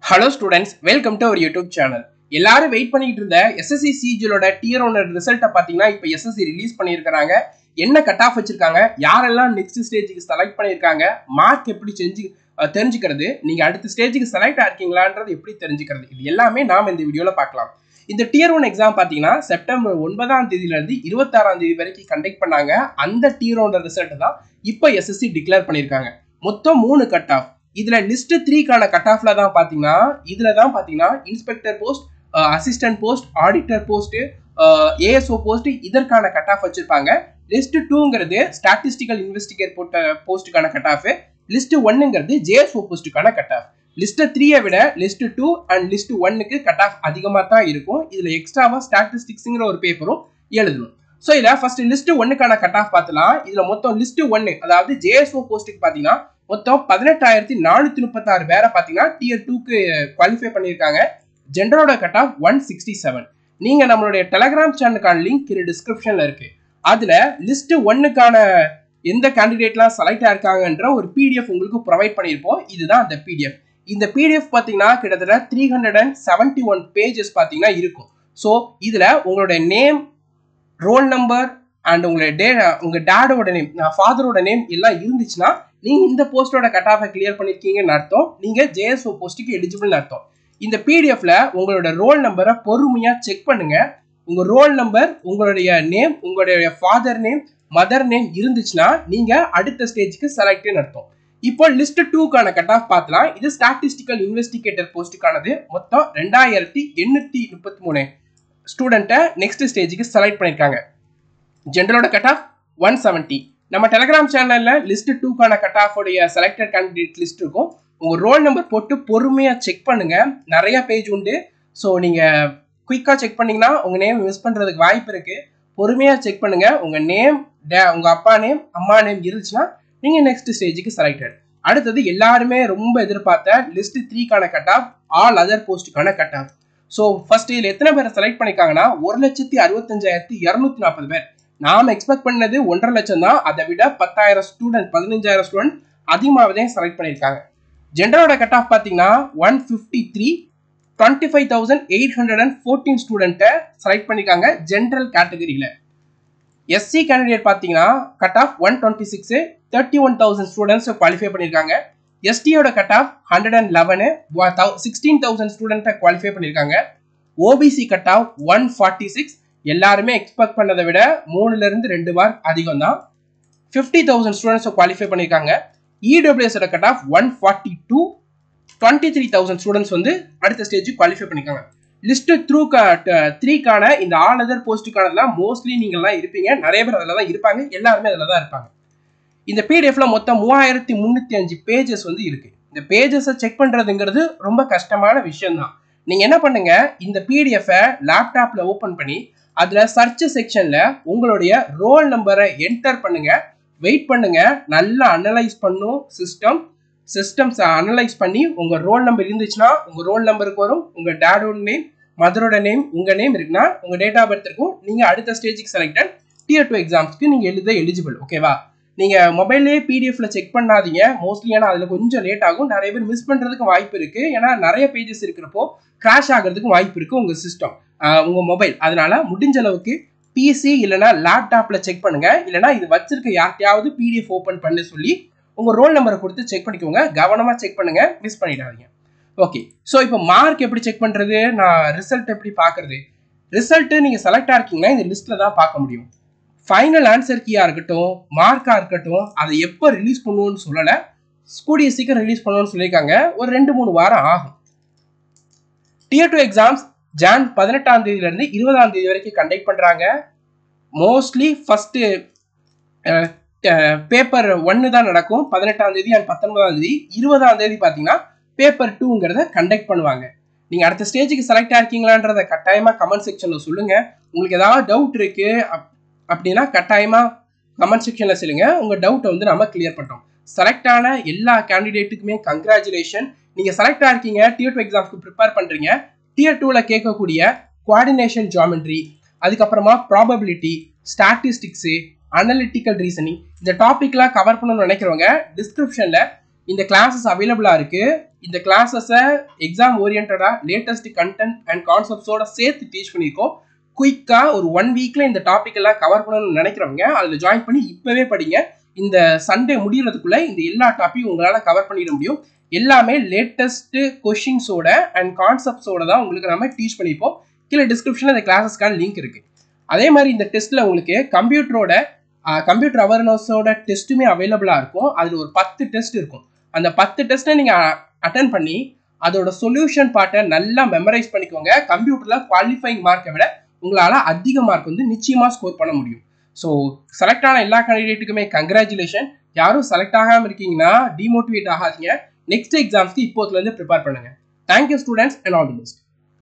Hello students, welcome to our YouTube channel. எல்லாரும் wait பண்ணிட்டு இருந்த SSC CGLோட tier 1 ரிசல்ட்ட பாத்தீங்கன்னா இப்போ SSC ரிலீஸ் பண்ணிருக்காங்க. என்ன கட் ஆஃப் வச்சிருக்காங்க, யாரெல்லாம் நெக்ஸ்ட் ஸ்டேஜுக்கு செலக்ட் பண்ணிருக்காங்க, மார்க் எப்படி தெரிஞ்சுக்கிறது, நீங்க அடுத்த ஸ்டேஜுக்கு செலக்ட் ஆயிருக்கீங்களான்றது எப்படி தெரிஞ்சுக்கிறது, இது எல்லாமே நாம இந்த வீடியோல பார்க்கலாம். இந்த tier 1 எக்ஸாம் பாத்தீங்கன்னா செப்டம்பர் 9ஆம் தேதியில இருந்து 26ஆம் தேதி வரைக்கும் கண்டக்ட் பண்ணாங்க. அந்த tier 1 ரிசல்ட் தான் இப்போ SSC டிக்ளேர் பண்ணிருக்காங்க. மொத்தம் 3 கட் ஆஃப். இதுல லிஸ்ட் 3 கான கட் ஆஃப்ல தான் பாத்தீங்கன்னா inspector post, assistant post, auditor post, ASO post இதற்கான கட் ஆஃப் வச்சிருப்பாங்க. லிஸ்ட் 2ங்கிறது ஸ்டாட்டிஸ்டிக்கல் இன்வெஸ்டிகேட் போஸ்ட்டுக்கான கட் ஆஃப். லிஸ்ட் 1ங்கிறது ஜேஎஸ்ஓ போஸ்ட்டுக்கான கட் ஆஃப். லிஸ்ட் 3 விட லிஸ்ட் 2 அண்ட் லிஸ்ட் 1க்கு கட் ஆஃப் அதிகமா தான் இருக்கும். இதுல எக்ஸ்ட்ராவா ஸ்டாட்டிஸ்டிக்ஸ்ங்கிற ஒரு பேப்பரும் எழுதணும். சோ இதுல ஃபர்ஸ்ட் லிஸ்ட் 1க்கான கட் ஆஃப் பார்த்தலாம். இதுல மொத்தம் லிஸ்ட் 1 அதாவது ஜேஎஸ்ஓ போஸ்ட்டுக்கு பாத்தீங்கன்னா மொத்தம் 18,436 பேரை பாத்தீங்கன்னா டியர் 2க்கு குவாலிஃபை பண்ணிருக்காங்க. ஜெனரலோட கட் ஆஃப் 167. நீங்க நம்மளுடைய டெலிகிராம் சேனலுக்கான லிங்க் கீழே டிஸ்கிரிப்ஷன்ல இருக்கு. அதுல லிஸ்ட் 1க்கான எந்த கேண்டிடேட்லாம் செலக்ட் ஆயிருக்காங்கன்ற ஒரு பிடிஎஃப் உங்களுக்கு ப்ரொவைட் பண்ணியிருப்போம். இதுதான் அந்த பிடிஎஃப். இந்த பிடிஎஃப் பாத்தீங்கன்னா கிட்டத்தட்ட 371 பேஜஸ் பாத்தீங்கன்னா இருக்கும். ஸோ இதுல உங்களுடைய நேம், ரோல் நம்பர் அண்ட் உங்க டேடோட நேம், ஃபாதரோட நேம் எல்லாம் இருந்துச்சுன்னா நீங்க இந்த போஸ்டோட கட் ஆஃபை கிளியர் பண்ணிருக்கீங்கன்னு அர்த்தம். நீங்க ஜேஎஸ்ஓ போஸ்ட்டுக்கு எலிஜிபிள்னு அர்த்தம். இந்த பிடிஎஃப்ல உங்களோட ரோல் நம்பரை பொறுமையா செக் பண்ணுங்க. உங்க ரோல் நம்பர், உங்களுடைய நேம், உங்களுடைய ஃபாதர் நேம், மதர் நேம் இருந்துச்சுன்னா நீங்க அடுத்த ஸ்டேஜுக்கு செலக்ட்னு அர்த்தம். இப்போ லிஸ்ட் 2க்கான கட் ஆஃப் பார்த்தலாம். இது ஸ்டாட்டிஸ்டிக்கல் இன்வெஸ்டிகேட்டர் போஸ்ட்டுக்கானது. மொத்தம் 2833 ஸ்டூடெண்ட்டை நெக்ஸ்ட் ஸ்டேஜுக்கு செலக்ட் பண்ணிருக்காங்க. ஜெனரலோட கட் ஆஃப் 170. நம்ம டெலிகிராம் சேனல்ல லிஸ்ட் 2க்கான கட் ஆஃப் உடைய செலக்டட் கேண்டிடேட் லிஸ்ட் இருக்கும். உங்க ரோல் நம்பர் போட்டு பொறுமையா செக் பண்ணுங்க. நிறைய பேஜ் உண்டு. ஸோ நீங்க குயிக்கா செக் பண்ணீங்கன்னா உங்க நேம் மிஸ் பண்றதுக்கு வாய்ப்பு இருக்கு. பொறுமையா செக் பண்ணுங்க. உங்க நேம், உங்க அப்பா நேம், அம்மா நேம் இருந்துச்சுன்னா நீங்க நெக்ஸ்ட் ஸ்டேஜுக்கு செலக்டட். அடுத்தது எல்லாருமே ரொம்ப எதிர்பார்த்த லிஸ்ட் 3க்கான கட் ஆஃப், ஆல் அதர் போஸ்ட்டுக்கான கட் ஆஃப். ஸோ ஃபர்ஸ்ட் இதுல எத்தனை பேரை செலக்ட் பண்ணிருக்காங்கன்னா 1,65,240 பேர். நாம எக்ஸ்பெக்ட் பண்ணது 1.5 லட்சம் தான். அதை விட 10,000 ஸ்டூடெண்ட், 15,000 ஸ்டூடெண்ட் அதிகமாகவே செலக்ட் பண்ணியிருக்காங்க. ஜெனரலோட கட் ஆஃப் பார்த்தீங்கன்னா 153, 25,814 ஸ்டூடெண்ட்டை செலக்ட் பண்ணியிருக்காங்க ஜென்ரல் கேட்டகரியில். எஸ்சி கேண்டிடேட் பார்த்தீங்கன்னா கட் ஆஃப் 126, 31,000 ஸ்டூடெண்ட்ஸ் குவாலிஃபை பண்ணியிருக்காங்க. எஸ்டியோட கட் ஆஃப் 111, 16,000 ஸ்டூடெண்ட்டை குவாலிஃபை பண்ணியிருக்காங்க. ஓபிசி கட் ஆஃப் 146, எல்லாருமே எக்ஸ்பெக்ட் பண்ணதை விட 3ல இருந்து 2 மார்க் அதிகம் தான். 50,000 ஸ்டூடெண்ட்ஸ் குவாலிஃபை பண்ணியிருக்காங்க. இடபிள்யூஎஸோட கட் ஆஃப் 142, 23,000 ஸ்டூடெண்ட்ஸ் வந்து அடுத்த ஸ்டேஜுக்கு குவாலிஃபை பண்ணியிருக்காங்க. லிஸ்ட் 3க்கான இந்த ஆல் அதர் போஸ்ட்டுக்கானதுலாம் மோஸ்ட்லி நீங்கள்லாம் இருப்பீங்க. நிறைய பேர் அதில் தான் இருப்பாங்க. எல்லாருமே அதில் தான் இருப்பாங்க. இந்த பிடிஎஃப்ல மொத்தம் 3,305 பேஜஸ் வந்து இருக்கு. இந்த பேஜஸை செக் பண்றதுங்கிறது ரொம்ப கஷ்டமான விஷயம் தான். நீங்க என்ன பண்ணுங்க, இந்த பிடிஎஃபை லேப்டாப்ல ஓபன் பண்ணி அதுல சர்ச் செக்ஷன்ல உங்களுடைய ரோல் நம்பரை என்டர் பண்ணுங்க. வெயிட் பண்ணுங்க. நல்லா அனலைஸ் பண்ணும் சிஸ்டம்ஸ் அனலைஸ் பண்ணி உங்க ரோல் நம்பர் இருந்துச்சுன்னா உங்க ரோல் நம்பருக்கு வரும். உங்க டேடோட நேம், மதரோட நேம், உங்க நேம் இருக்குன்னா உங்க டேட் ஆஃப் பர்த் இருக்கும். நீங்க அடுத்த ஸ்டேஜுக்கு செலக்டட். டியர் 2 எக்ஸாம்ஸ்க்கு நீங்க எழுத எலிஜிபிள். ஓகேவா? நீங்க மொபைல்லேயே பிடிஎஃப்ல செக் பண்ணாதீங்க மோஸ்ட்லி. ஏன்னா அதுல கொஞ்சம் லேட் ஆகும். நிறைய பேர் மிஸ் பண்றதுக்கு வாய்ப்பு இருக்கு. ஏன்னா நிறைய பேஜஸ் இருக்கிறப்போ கிராஷ் ஆகிறதுக்கு வாய்ப்பு இருக்கு உங்க சிஸ்டம், உங்க மொபைல். அதனால முடிஞ்ச அளவுக்கு பிசி இல்லைன்னா லேப்டாப்ல செக் பண்ணுங்க. இல்லைன்னா இது வச்சிருக்க யார்ட்டையாவது பிடிஎஃப் ஓபன் பண்ண சொல்லி உங்க ரோல் நம்பரை கொடுத்து செக் பண்ணிக்கோங்க. கவனமா செக் பண்ணுங்க, மிஸ் பண்ணிடாதீங்க. ஓகே, ஸோ இப்போ மார்க் எப்படி செக் பண்றது, நான் ரிசல்ட் எப்படி பாக்குறது? ரிசல்ட் நீங்க செலக்ட் ஆயிருக்கீங்கன்னா இந்த லிஸ்ட்ல தான் பார்க்க முடியும். ஃபைனல் ஆன்சர் கீயா இருக்கட்டும், மார்க்கா இருக்கட்டும், அதை எப்போ ரிலீஸ் பண்ணுவோம்னு சொல்லலை. கூடிய சீக்கிரம் ரிலீஸ் பண்ணுவோம்னு சொல்லியிருக்காங்க. ஒரு 2-3 வாரம் ஆகும். டியர் 2 எக்ஸாம்ஸ் ஜான் 18ஆம் தேதியிலிருந்து 20ஆம் தேதி வரைக்கும் கண்டக்ட் பண்றாங்க. மோஸ்ட்லி ஃபர்ஸ்ட் பேப்பர் 1 தான் நடக்கும் 18ஆம் தேதி அண்ட் 19ஆம் தேதி. 20ஆம் தேதி பார்த்தீங்கன்னா பேப்பர் 2ங்கிறத கண்டக்ட் பண்ணுவாங்க. நீங்க அடுத்த ஸ்டேஜுக்கு செலக்ட் ஆயிருக்கீங்களான்றத கட்டாயமா கமெண்ட் செக்ஷன்ல சொல்லுங்க. உங்களுக்கு ஏதாவது டவுட் இருக்கு அப்படின்னா கட்டாயமா கமெண்ட் செக்ஷன்ல சொல்லுங்க. உங்க டவுட்டை வந்து நம்ம கிளியர் பண்றோம். செலக்ட் ஆன எல்லா கேண்டிடேட்டுக்குமே கங்க்ராச்சுலேஷன். நீங்க செலக்ட் ஆயிருக்கீங்க, டியர் 2 எக்ஸாம்ஸ்க்கு ப்ரிப்பேர் பண்றீங்க. டியர் 2ல கேட்கக்கூடிய கோஆர்டினேஷன் ஜியோமெட்ரி, அதுக்கப்புறமா ப்ராபபிலிட்டி, ஸ்டாட்டிஸ்டிக்ஸ், அனலிட்டிக்கல் ரீசனிங், இந்த டாபிக்லாம் கவர் பண்ணணும்னு நினைக்கிறவங்க டிஸ்கிரிப்ஷன்ல இந்த கிளாஸஸ் அவைலபிளா இருக்கு. இந்த கிளாஸஸை எக்ஸாம் ஓரியன்டா லேட்டஸ்ட் கண்டென்ட் அண்ட் கான்செப்ட்ஸோட சேர்த்து டீச் பண்ணியிருக்கோம். குயிக்கா ஒரு 1 வீக்ல இந்த டாபிக் எல்லாம் கவர் பண்ணணும்னு நினைக்கிறவங்க அதில் ஜாயின் பண்ணி இப்பவே படிங்க. இந்த சண்டே முடியறதுக்குள்ள இந்த எல்லா டாபிக் உங்களால கவர் பண்ணிட முடியும். எல்லாமே லேட்டஸ்ட் கொஸ்டின்ஸோட அண்ட் கான்செப்ட்ஸோட தான் உங்களுக்கு நம்ம டீச் பண்ணிப்போம். கீழே டிஸ்கிரிப்ஷன்ல இந்த கிளாஸஸ்க்கான லிங்க் இருக்கு. அதே மாதிரி இந்த டெஸ்ட்ல உங்களுக்கு கம்ப்யூட்டர் அவேர்னஸோட டெஸ்ட்டுமே அவைலபிளா இருக்கும். அதில் ஒரு 10 டெஸ்ட் இருக்கும். அந்த 10 டெஸ்ட்டை நீங்க அட்டென்ட் பண்ணி அதோட சொல்யூஷன் பார்ட்டை நல்லா மெமரைஸ் பண்ணிக்கோங்க. கம்ப்யூட்டர்ல குவாலிஃபைங் மார்க்கை விட உங்களால அதிக மார்க் வந்து நிச்சயமா ஸ்கோர் பண்ண முடியும். ஸோ செலக்ட் ஆன எல்லா கேண்டிடேட்டுக்குமே கங்க்ராச்சுலேஷன். யாரும் செலக்ட் ஆகாமல் இருக்கீங்கன்னா டிமோட்டிவேட் ஆகாதீங்க. நெக்ஸ்ட் எக்ஸாம்ஸ்க்கு இப்போதுலேருந்து ப்ரிப்பேர் பண்ணுங்க. Thank you students and all the best.